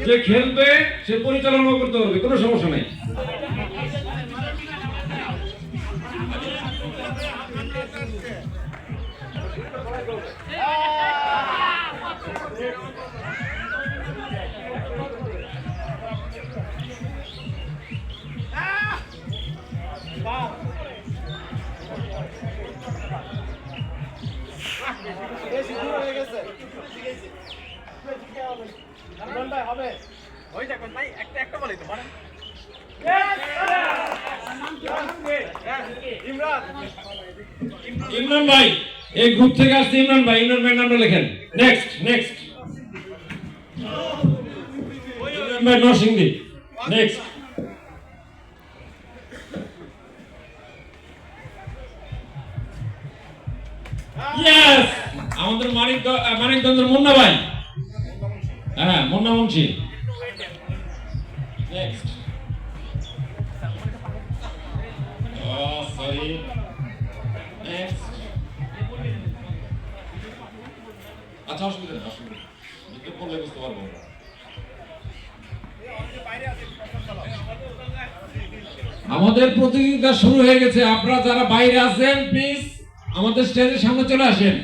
যে খেলবে সে পরিচালনা করতে পারবে, কোনো সমস্যা নেই। ইমরান ভাই, এই গ্রুপ থেকে আসছে ইমরান ভাই, ইমরান ভাই নামটা লেখেন। নেক্সট নেক্সট ইমরান ভাই নরসিংদী। নেক্সট ইয়েস, আমাদের মানিকগঞ্জের মুন্না ভাই। হ্যাঁ, Munna Munshi. Next sorry next. আচ্ছা, অসুবিধা নেই, অসুবিধা নেই, একটু পড়লে বুঝতে পারবো। আমাদের প্রতিযোগিতা শুরু হয়ে গেছে। আপনারা যারা বাইরে আছেন প্লিজ আমাদের স্টেজের সামনে চলে আসেন।